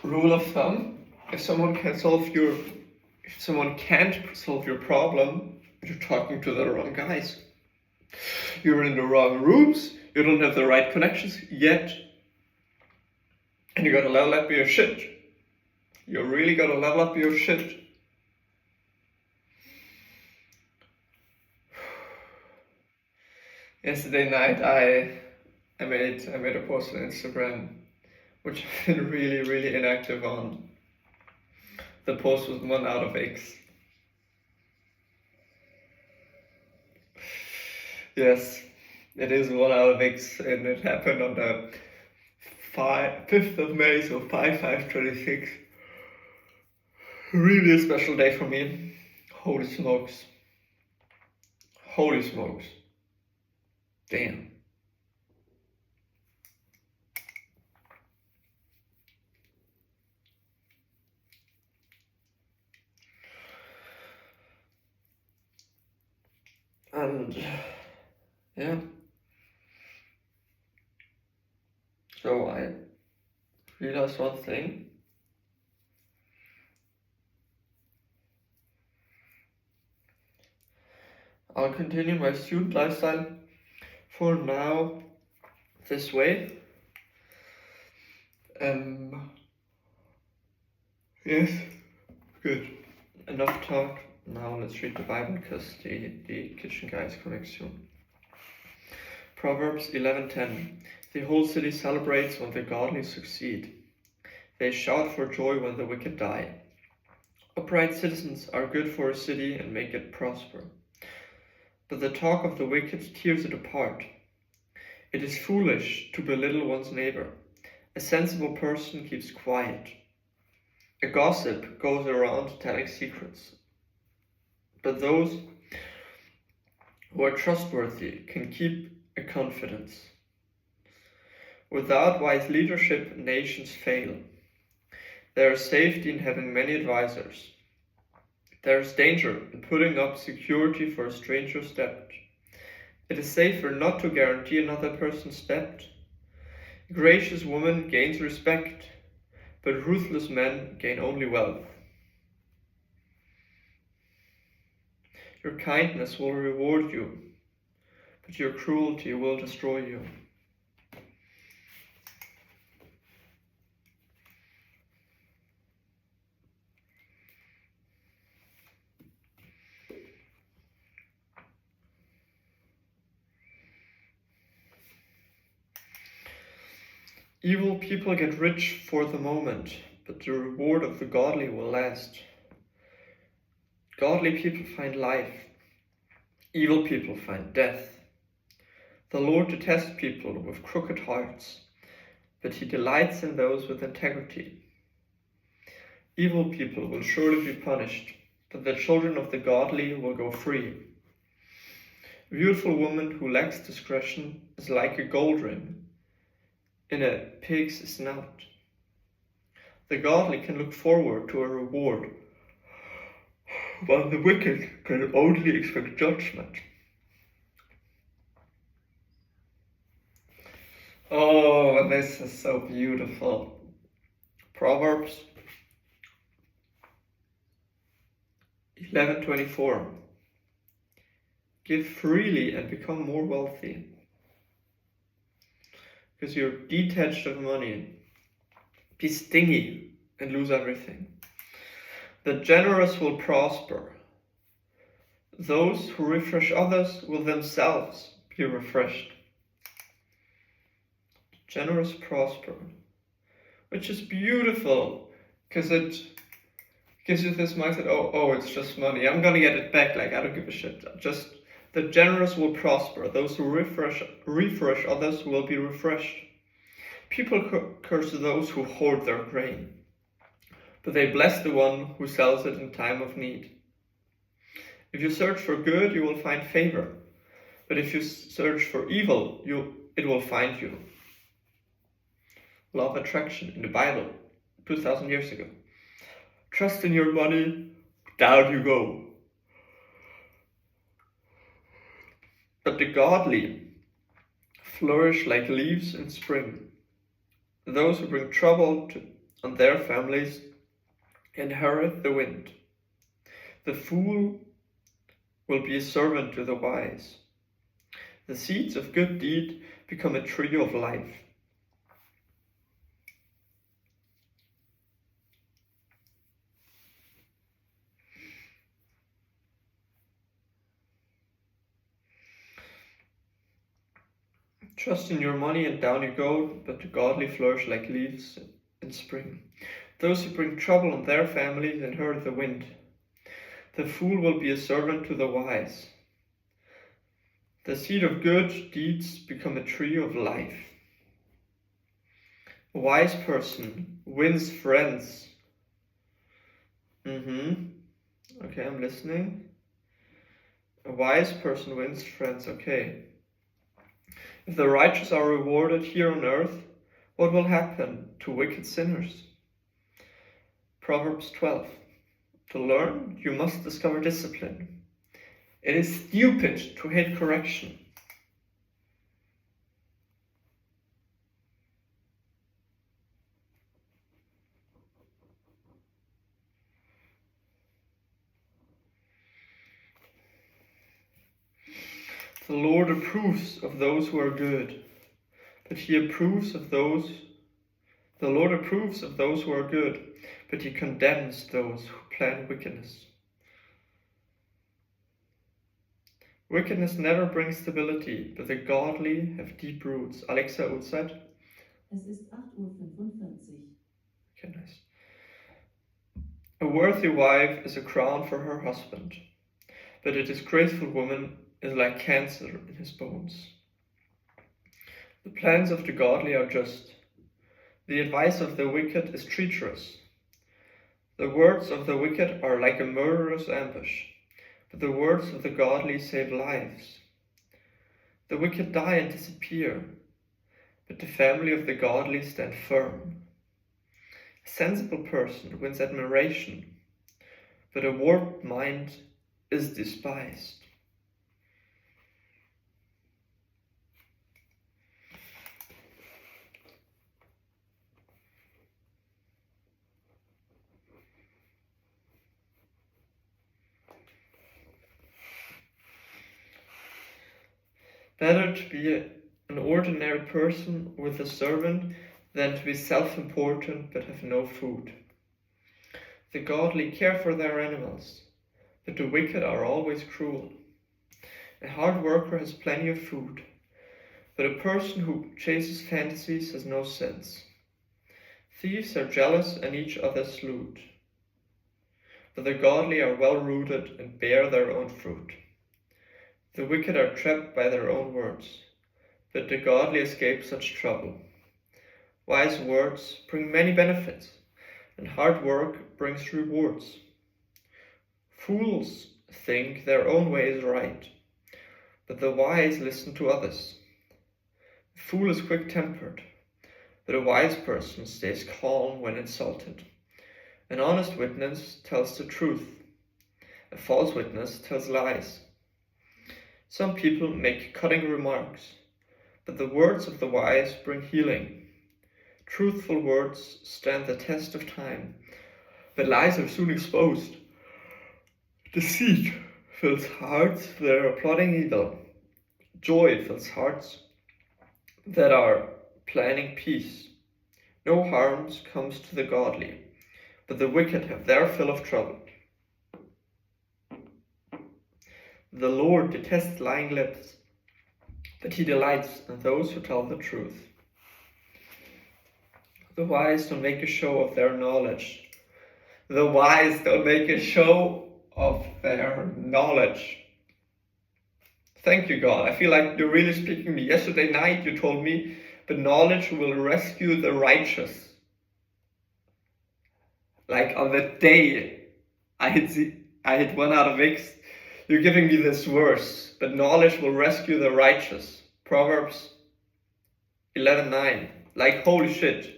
rule of thumb: if someone can't solve your problem, you're talking to the wrong guys. You're in the wrong rooms, you don't have the right connections yet, and you gotta level up your shit. You really gotta level up your shit. Yesterday night I made a post on Instagram, which I've been really inactive on. The post was 1 out of X. Yes, it is 1 out of X, and it happened on the 5th of May, so 5/5/26. Really a special day for me. Holy smokes. Holy smokes. Damn. And yeah. So I realized one thing. I'll continue my student lifestyle for now this way. Yes, good. Enough talk. Now let's read the Bible, because the kitchen guy is coming soon. Proverbs 11:10. The whole city celebrates when the godly succeed. They shout for joy when the wicked die. Upright citizens are good for a city and make it prosper. But the talk of the wicked tears it apart. It is foolish to belittle one's neighbor. A sensible person keeps quiet. A gossip goes around telling secrets. But those who are trustworthy can keep a confidence. Without wise leadership, nations fail. There is safety in having many advisors. There is danger in putting up security for a stranger's debt. It is safer not to guarantee another person's debt. A gracious woman gains respect, but ruthless men gain only wealth. Your kindness will reward you, but your cruelty will destroy you. Evil people get rich for the moment, but the reward of the godly will last. Godly people find life. Evil people find death. The Lord detests people with crooked hearts, but he delights in those with integrity. Evil people will surely be punished, but the children of the godly will go free. A beautiful woman who lacks discretion is like a gold ring in a pig's snout. The godly can look forward to a reward, while the wicked can only expect judgment. Oh, this is so beautiful. Proverbs 11:24. Give freely and become more wealthy. Because you're detached of money. Be stingy and lose everything. The generous will prosper. Those who refresh others will themselves be refreshed. Generous prosper, which is beautiful, because it gives you this mindset, oh, it's just money. I'm gonna get it back, like I don't give a shit. Just the generous will prosper. Those who refresh others will be refreshed. People curse those who hoard their grain, but they bless the one who sells it in time of need. If you search for good, you will find favor, but if you search for evil, it will find you. Law of attraction in the Bible, 2,000 years ago. Trust in your money, down you go. But the godly flourish like leaves in spring. Those who bring trouble and their families inherit the wind. The fool will be a servant to the wise. The seeds of good deed become a tree of life. Trust in your money and down you go, but the godly flourish like leaves in spring. Those who bring trouble on their families inherit the wind. The fool will be a servant to the wise. The seed of good deeds become a tree of life. A wise person wins friends. Okay, I'm listening. A wise person wins friends. Okay. If the righteous are rewarded here on earth, what will happen to wicked sinners? Proverbs 12. To learn, you must discover discipline. It is stupid to hate correction. The Lord approves of those who are good, but the Lord approves of those who are good, but he condemns those who plan wickedness. Wickedness never brings stability, but the godly have deep roots. Alexa, Uhrzeit? Es ist 8:45 Uhr. Okay, nice. A worthy wife is a crown for her husband, but a disgraceful woman is like cancer in his bones. The plans of the godly are just. The advice of the wicked is treacherous. The words of the wicked are like a murderous ambush, but the words of the godly save lives. The wicked die and disappear, but the family of the godly stand firm. A sensible person wins admiration, but a warped mind is despised. Better to be an ordinary person with a servant than to be self-important but have no food. The godly care for their animals, but the wicked are always cruel. A hard worker has plenty of food, but a person who chases fantasies has no sense. Thieves are jealous and each other's loot, but the godly are well-rooted and bear their own fruit. The wicked are trapped by their own words, but the godly escape such trouble. Wise words bring many benefits, and hard work brings rewards. Fools think their own way is right, but the wise listen to others. The fool is quick-tempered, but a wise person stays calm when insulted. An honest witness tells the truth. A false witness tells lies. Some people make cutting remarks, but the words of the wise bring healing. Truthful words stand the test of time, but lies are soon exposed. Deceit fills hearts that are plotting evil. Joy fills hearts that are planning peace. No harm comes to the godly, but the wicked have their fill of trouble. The Lord detests lying lips, but he delights in those who tell the truth. The wise don't make a show of their knowledge. The wise don't make a show of their knowledge. Thank you, God. I feel like you're really speaking to me. Yesterday night you told me, but knowledge will rescue the righteous. Like on the day I hit 1 out of X, you're giving me this verse, but knowledge will rescue the righteous. Proverbs 11:9. Like holy shit.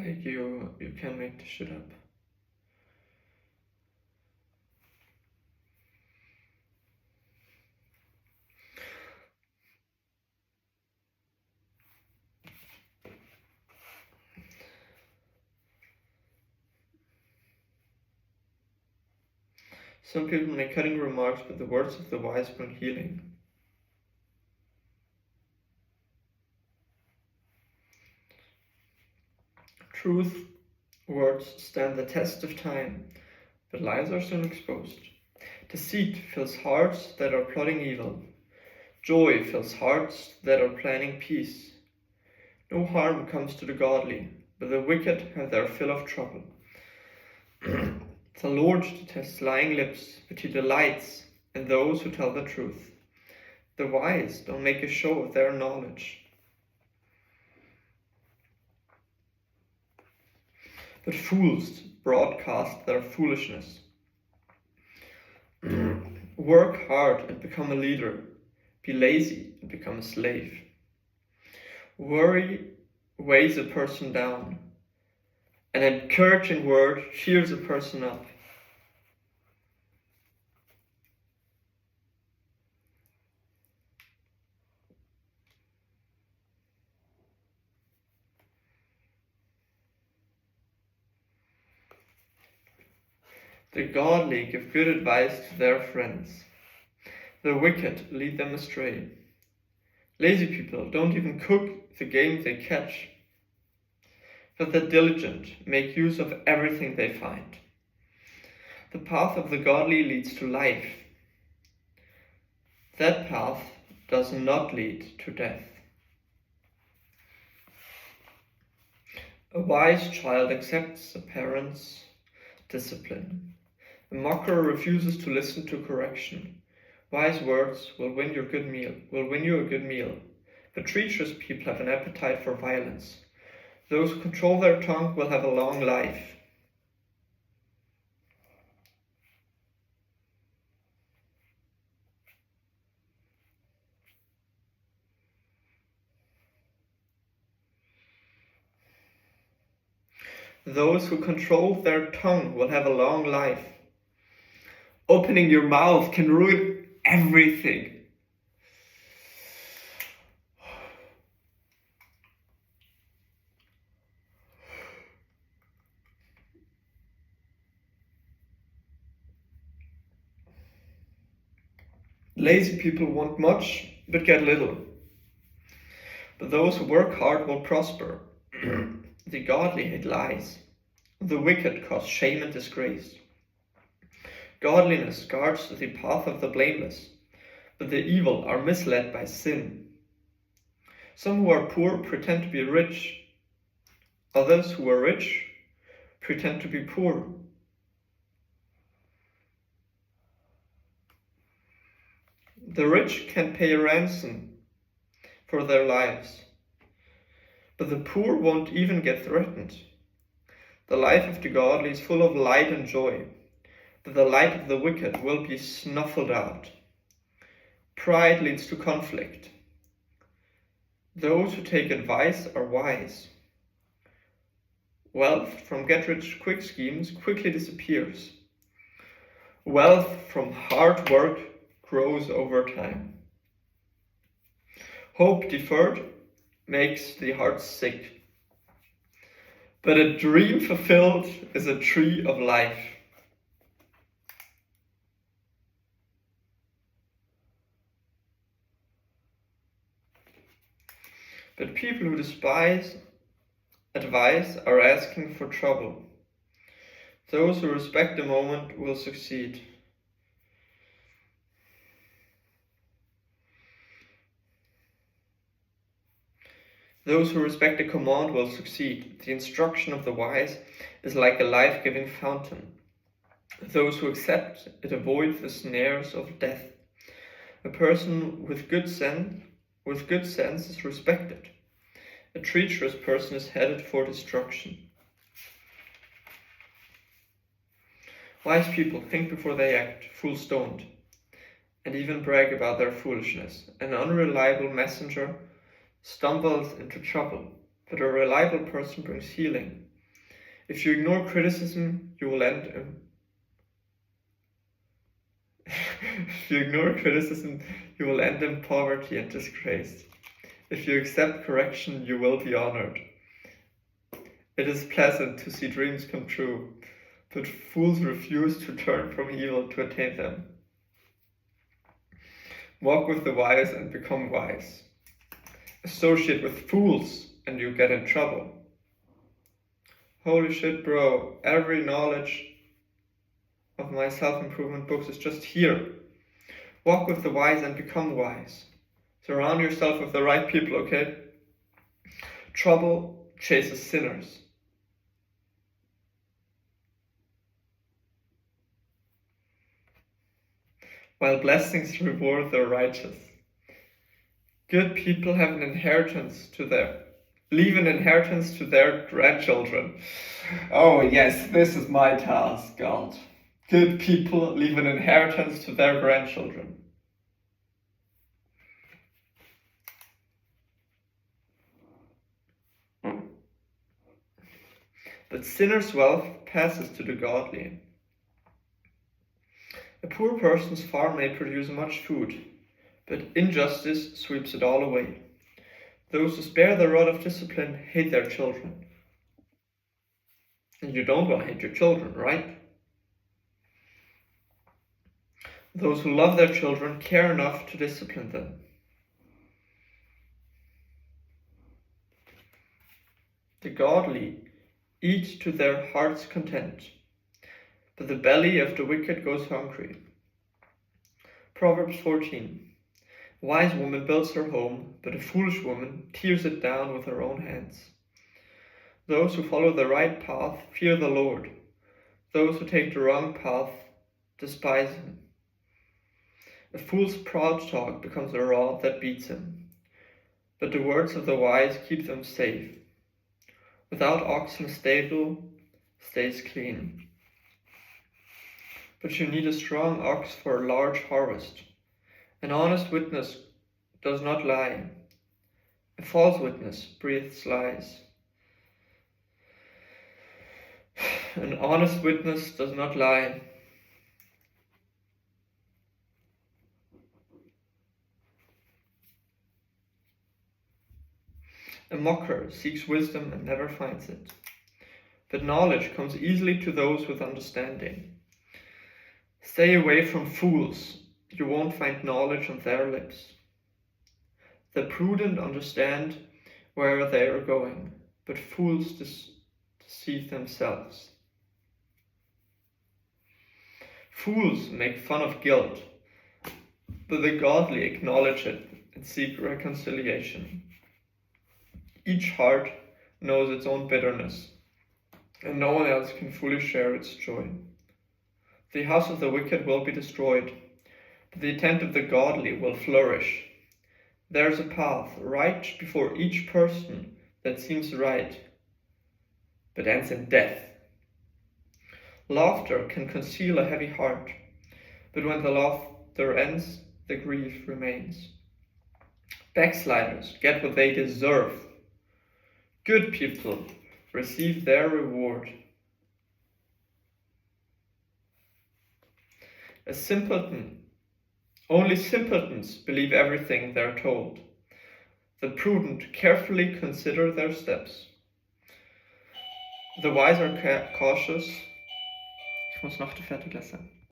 like you can make this shit up. Some people make cutting remarks, but the words of the wise bring healing. Truth words stand the test of time, but lies are soon exposed. Deceit fills hearts that are plotting evil. Joy fills hearts that are planning peace. No harm comes to the godly, but the wicked have their fill of trouble. The Lord detests lying lips, but he delights in those who tell the truth. The wise don't make a show of their knowledge, but fools broadcast their foolishness. Work hard and become a leader. Be lazy and become a slave. Worry weighs a person down. An encouraging word cheers a person up. The godly give good advice to their friends. The wicked lead them astray. Lazy people don't even cook the game they catch, but the diligent make use of everything they find. The path of the godly leads to life. That path does not lead to death. A wise child accepts a parent's discipline. A mocker refuses to listen to correction. Wise words will win you a good meal, but treacherous people have an appetite for violence. Those who control their tongue will have a long life. Those who control their tongue will have a long life. Opening your mouth can ruin everything. Lazy people want much, but get little. But those who work hard will prosper. The godly hate lies. The wicked cause shame and disgrace. Godliness guards the path of the blameless, but the evil are misled by sin. Some who are poor pretend to be rich. Others who are rich pretend to be poor. The rich can pay a ransom for their lives, but the poor won't even get threatened. The life of the godly is full of light and joy, but the light of the wicked will be snuffled out. Pride leads to conflict. Those who take advice are wise. Wealth from get-rich-quick schemes quickly disappears. Wealth from hard work grows over time. Hope deferred makes the heart sick, but a dream fulfilled is a tree of life. But people who despise advice are asking for trouble. Those who respect the moment will succeed. Those who respect the command will succeed. The instruction of the wise is like a life-giving fountain. Those who accept it avoid the snares of death. A person with good sense is respected. A treacherous person is headed for destruction. Wise people think before they act, fools don't, and even brag about their foolishness. An unreliable messenger stumbles into trouble, but a reliable person brings healing. If you ignore criticism, you will end in poverty and disgrace. If you accept correction, you will be honored. It is pleasant to see dreams come true, but fools refuse to turn from evil to attain them. Walk with the wise and become wise. Associate with fools and you get in trouble. Holy shit, bro. Every knowledge of my self-improvement books is just here. Walk with the wise and become wise. Surround yourself with the right people, okay? Trouble chases sinners. While blessings reward the righteous. Good people leave an inheritance to their grandchildren. Oh yes, this is my task, God. Good people leave an inheritance to their grandchildren. But sinners' wealth passes to the godly. A poor person's farm may produce much food, but injustice sweeps it all away. Those who spare the rod of discipline hate their children. And you don't want to hate your children, right? Those who love their children care enough to discipline them. The godly eat to their heart's content, but the belly of the wicked goes hungry. Proverbs 14. A wise woman builds her home, but a foolish woman tears it down with her own hands. Those who follow the right path fear the Lord. Those who take the wrong path despise him. A fool's proud talk becomes a rod that beats him, but the words of the wise keep them safe. Without oxen, stable stays clean. But you need a strong ox for a large harvest. An honest witness does not lie. A false witness breathes lies. An honest witness does not lie. A mocker seeks wisdom and never finds it. But knowledge comes easily to those with understanding. Stay away from fools. You won't find knowledge on their lips. The prudent understand where they are going, but fools deceive themselves. Fools make fun of guilt, but the godly acknowledge it and seek reconciliation. Each heart knows its own bitterness, and no one else can fully share its joy. The house of the wicked will be destroyed, but the intent of the godly will flourish. There is a path right before each person that seems right, but ends in death. Laughter can conceal a heavy heart, but when the laughter ends, the grief remains. Backsliders get what they deserve. Good people receive their reward. A simpleton, only simpletons believe everything they're told. The prudent carefully consider their steps. The wise are cautious. Ich muss noch die fertig lassen.